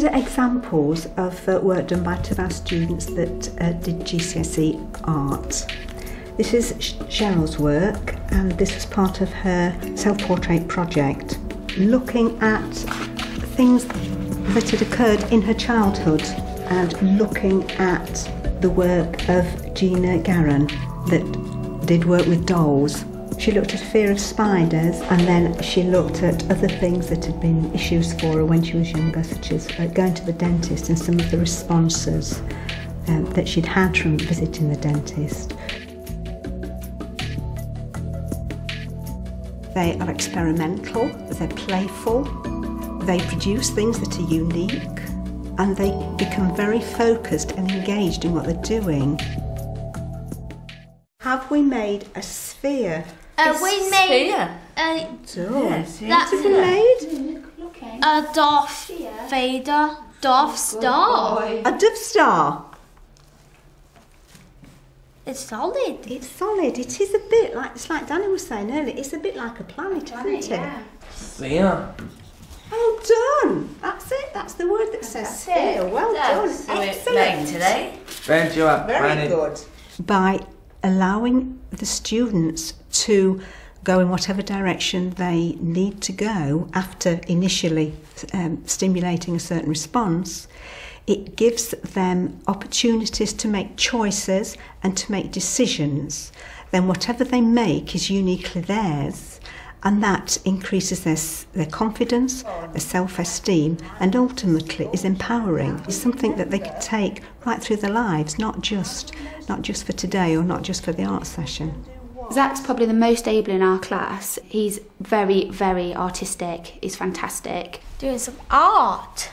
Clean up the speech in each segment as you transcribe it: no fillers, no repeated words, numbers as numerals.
These are examples of work done by two of our students that did GCSE art. This is Cheryl's work, and this was part of her self-portrait project, looking at things that had occurred in her childhood and looking at the work of Gina Garran that did work with dolls. She looked at fear of spiders, and then she looked at other things that had been issues for her when she was younger, such as going to the dentist and some of the responses that she'd had from visiting the dentist. They are experimental, they're playful, they produce things that are unique, and they become very focused and engaged in what they're doing. Have we made a sphere? We made a Darth Vader, Darth Star. A Dove Star. It's solid. It's solid. It is a bit like, it's like Danny was saying earlier, it's a bit like a planet, isn't it? Yeah. Sphere. Well done. That's it. That's the word that says sphere. Well done. Excellent. Today. Very good. By allowing the students to go in whatever direction they need to go after initially stimulating a certain response, it gives them opportunities to make choices and to make decisions. Then whatever they make is uniquely theirs, and that increases their confidence, their self-esteem, and ultimately is empowering. It's something that they can take right through their lives, not just for today or not just for the art session. Zach's probably the most able in our class. He's very, very artistic. He's fantastic. Doing some art.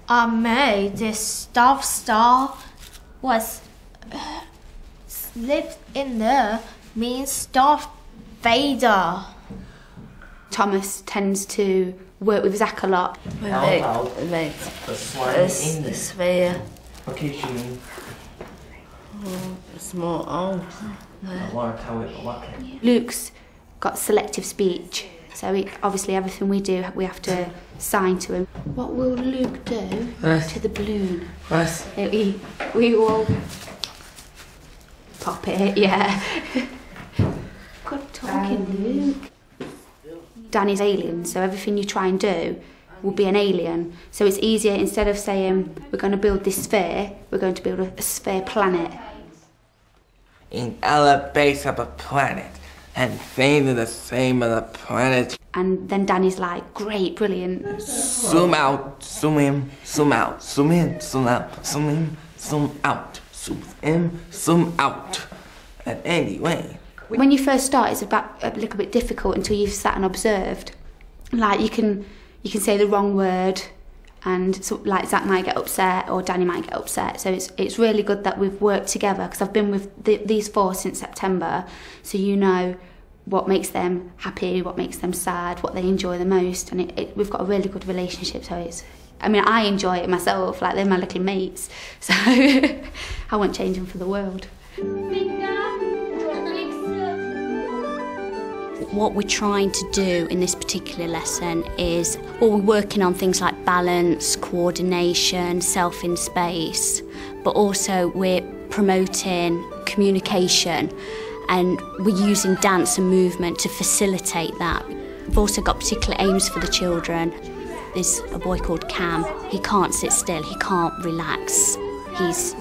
I made this Darth Star was slipped in there means Darth Vader. Thomas tends to work with Zach a lot. The sphere. Occasionally. It's more old. Luke's got selective speech, so obviously everything we do we have to sign to him. What will Luke do to the balloon? We will pop it, yeah. Good talking, Luke. Danny's alien, so everything you try and do will be an alien. So it's easier, instead of saying we're going to build this sphere, we're going to build a sphere planet. In the base of a planet, and things are the same as a planet. And then Danny's like, great, brilliant. Zoom out, zoom in, zoom out, zoom in, zoom out, zoom in, zoom out, zoom in, zoom out. And anyway. When you first start, it's a little bit difficult until you've sat and observed. Like you can say the wrong word, and so, like Zach might get upset or Danny might get upset. So it's really good that we've worked together, because I've been with these four since September, so you know what makes them happy, what makes them sad, what they enjoy the most, and we've got a really good relationship. So I enjoy it myself. Like they're my little mates, so I won't change them for the world. What we're trying to do in this particular lesson is, we're working on things like balance, coordination, self in space, but also we're promoting communication, and we're using dance and movement to facilitate that. We've also got particular aims for the children. There's a boy called Cam. He can't sit still, he can't relax. He's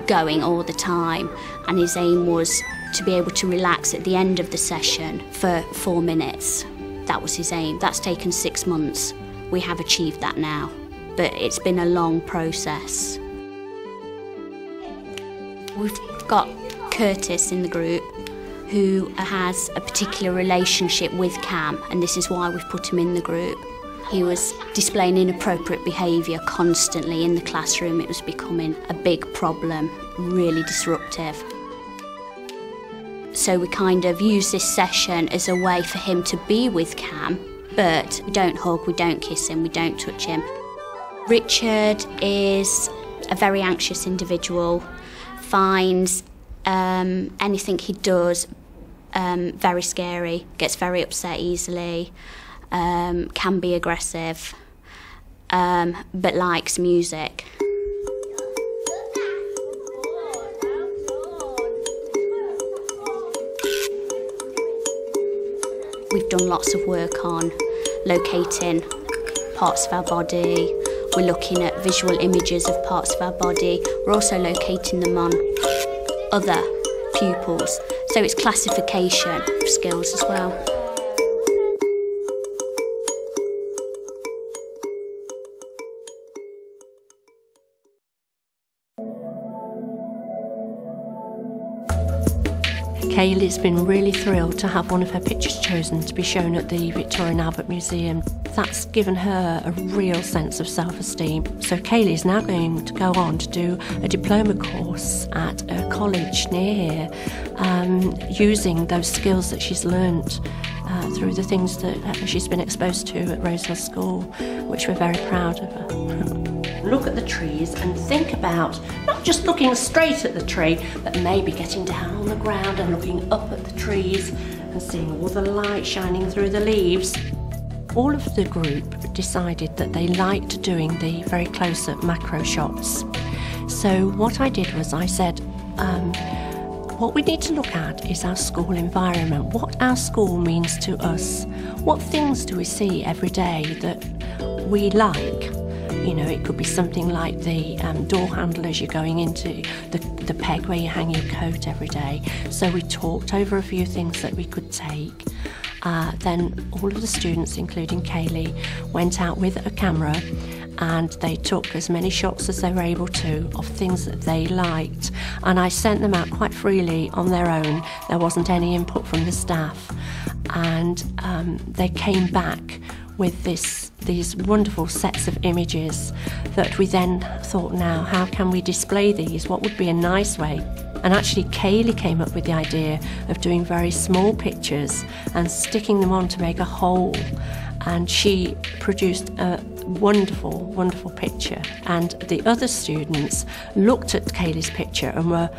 going all the time, and his aim was to be able to relax at the end of the session for 4 minutes. That was his aim. That's taken 6 months. We have achieved that now, but it's been a long process. We've got Curtis in the group, who has a particular relationship with Cam, and this is why we've put him in the group. He was displaying inappropriate behaviour constantly in the classroom. It was becoming a big problem, really disruptive. So we kind of use this session as a way for him to be with Cam, but we don't hug, we don't kiss him, we don't touch him. Richard is a very anxious individual, finds anything he does very scary, gets very upset easily, can be aggressive. but likes music. We've done lots of work on locating parts of our body. We're looking at visual images of parts of our body. We're also locating them on other pupils. So it's classification of skills as well. Kaylee's been really thrilled to have one of her pictures chosen to be shown at the Victoria and Albert Museum. That's given her a real sense of self-esteem. So Kaylee's now going to go on to do a diploma course at a college near here, using those skills that she's learnt through the things that she's been exposed to at Rosehill School, which we're very proud of her. Look at the trees and think about not just looking straight at the tree, but maybe getting down on the ground and looking up at the trees and seeing all the light shining through the leaves. All of the group decided that they liked doing the very close-up macro shots. So what I did was I said, what we need to look at is our school environment, what our school means to us. What things do we see every day that we like? You know, it could be something like the door handle as you're going into the peg where you hang your coat every day. So we talked over a few things that we could take. Then all of the students, including Kaylee, went out with a camera and they took as many shots as they were able to of things that they liked. And I sent them out quite freely on their own. There wasn't any input from the staff. And they came back with these wonderful sets of images that we then thought, now how can we display these? What would be a nice way? And actually Kaylee came up with the idea of doing very small pictures and sticking them on to make a whole. And she produced a wonderful, wonderful picture. And the other students looked at Kaylee's picture and were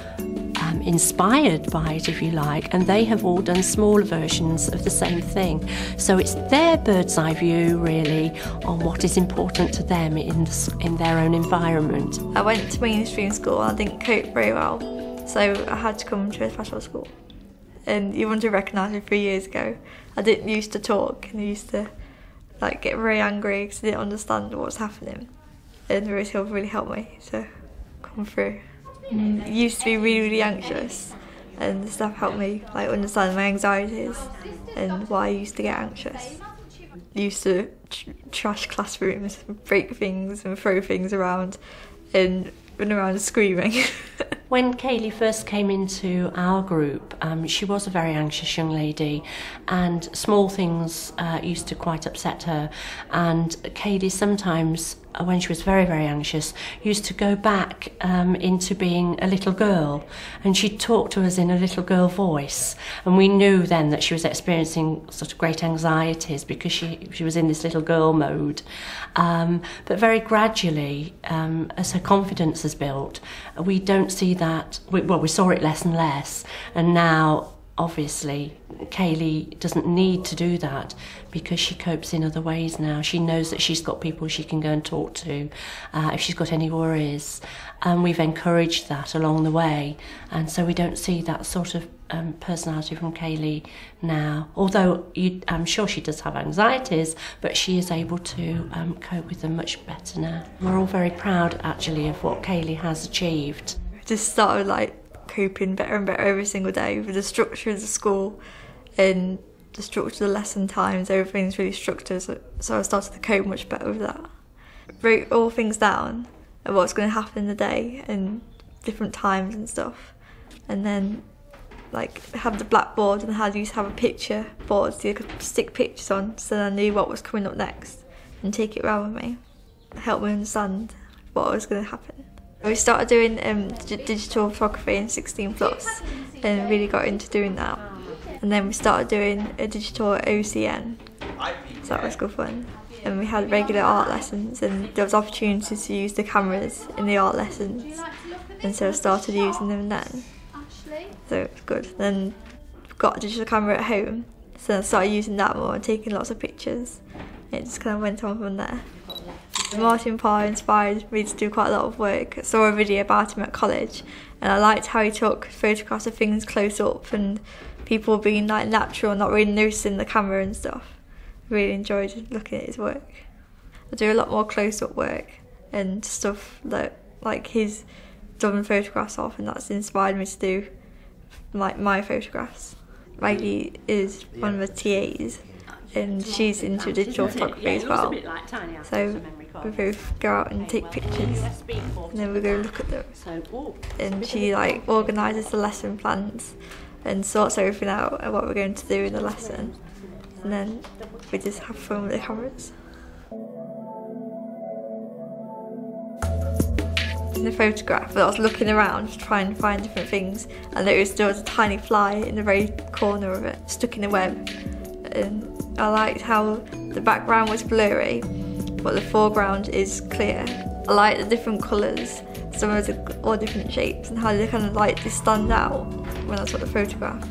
inspired by it, if you like, and they have all done smaller versions of the same thing. So it's their bird's eye view, really, on what is important to them in their own environment. I went to mainstream school and I didn't cope very well, so I had to come to a special school. And you wouldn't have recognised me 3 years ago. I didn't used to talk and I used to get very angry because I didn't understand what was happening. And Rosehill really helped me to come through. I used to be really, really anxious, and the staff helped me understand my anxieties and why I used to get anxious. I used to trash classrooms, break things and throw things around and run around screaming. When Kaylee first came into our group, she was a very anxious young lady, and small things used to quite upset her. And Kaylee sometimes, when she was very, very anxious, used to go back into being a little girl, and she'd talk to us in a little girl voice, and we knew then that she was experiencing sort of great anxieties because she was in this little girl mode. But very gradually, as her confidence has built, we don't see that, we saw it less and less, and now obviously Kaylee doesn't need to do that because she copes in other ways now. She knows that she's got people she can go and talk to if she's got any worries, and we've encouraged that along the way, and so we don't see that sort of personality from Kaylee now, although I'm sure she does have anxieties, but she is able to cope with them much better now. We're all very proud actually of what Kaylee has achieved. Just started coping better and better every single day with the structure of the school and the structure of the lesson times. Everything's really structured, so I started to cope much better with that. Wrote all things down and what's going to happen in the day and different times and stuff, and then have the blackboard and I used to have a picture board so you could stick pictures on, so then I knew what was coming up next and take it around with me. It helped me understand what was going to happen. We started doing digital photography in 16+ and really got into doing that. And then we started doing a digital OCN, so that was good fun. And we had regular art lessons, and there was opportunities to use the cameras in the art lessons, and so I started using them then. So it was good. Then got a digital camera at home, so I started using that more and taking lots of pictures. It just kind of went on from there. Martin Parr inspired me to do quite a lot of work. I saw a video about him at college and I liked how he took photographs of things close up and people being like natural, not really noticing the camera and stuff. I really enjoyed looking at his work. I do a lot more close-up work and stuff that like he's done photographs of, and that's inspired me to do like my photographs. Maggie is one of the TAs and she's into digital photography as well. So we both go out and take pictures and then we go look at them. And she like organises the lesson plans and sorts everything out and what we're going to do in the lesson. And then we just have fun with the cameras. In the photograph, I was looking around trying to find different things and there was a tiny fly in the very corner of it, stuck in a web. And I liked how the background was blurry, but the foreground is clear. I like the different colours, some of the all different shapes and how they kind of like to stand out when I saw the photograph.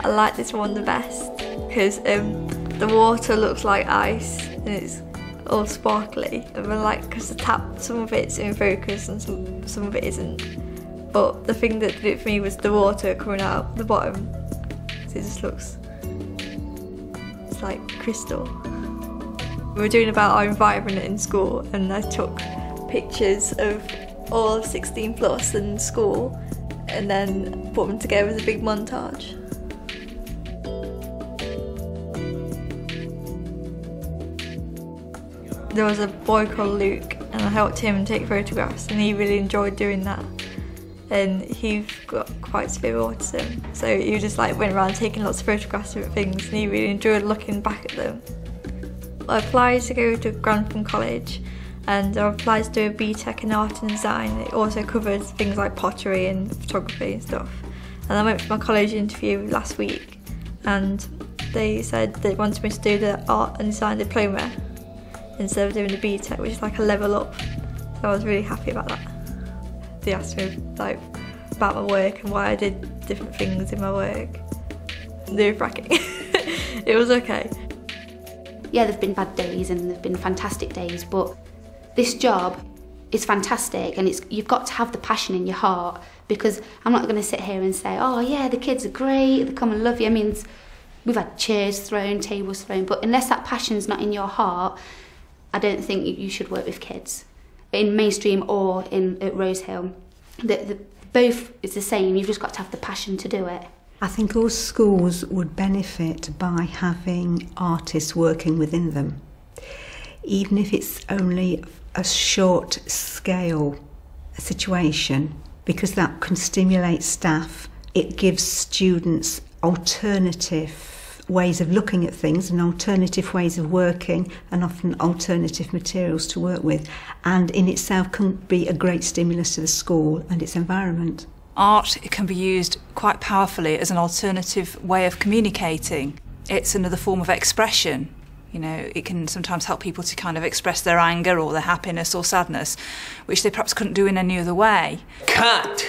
I like this one the best because the water looks like ice and it's all sparkly. And I like because the tap, some of it's in focus and some of it isn't. But the thing that did it for me was the water coming out the bottom. It just looks, it's like crystal. We were doing about our environment in school and I took pictures of all 16 plus in school and then put them together as a big montage. There was a boy called Luke and I helped him take photographs and he really enjoyed doing that. And he got quite severe autism, so he just like went around taking lots of photographs of things and he really enjoyed looking back at them. I applied to go to Grantham College and I applied to do a BTEC in art and design. It also covers things like pottery and photography and stuff. And I went for my college interview last week and they said they wanted me to do the art and design diploma instead of doing the BTEC, which is like a level up. So I was really happy about that. They asked me like about my work and why I did different things in my work. Nerve-wracking. It was okay. Yeah, there've been bad days and there've been fantastic days, but this job is fantastic and you've got to have the passion in your heart, because I'm not going to sit here and say, oh yeah, the kids are great, they come and love you. I mean, we've had chairs thrown, tables thrown, but unless that passion's not in your heart, I don't think you should work with kids in mainstream or at Rosehill. Both is the same, you've just got to have the passion to do it. I think all schools would benefit by having artists working within them, even if it's only a short scale situation, because that can stimulate staff. It gives students alternative ways of looking at things and alternative ways of working and often alternative materials to work with, and in itself can be a great stimulus to the school and its environment. Art can be used quite powerfully as an alternative way of communicating. It's another form of expression. You know, it can sometimes help people to kind of express their anger or their happiness or sadness, which they perhaps couldn't do in any other way. Cut!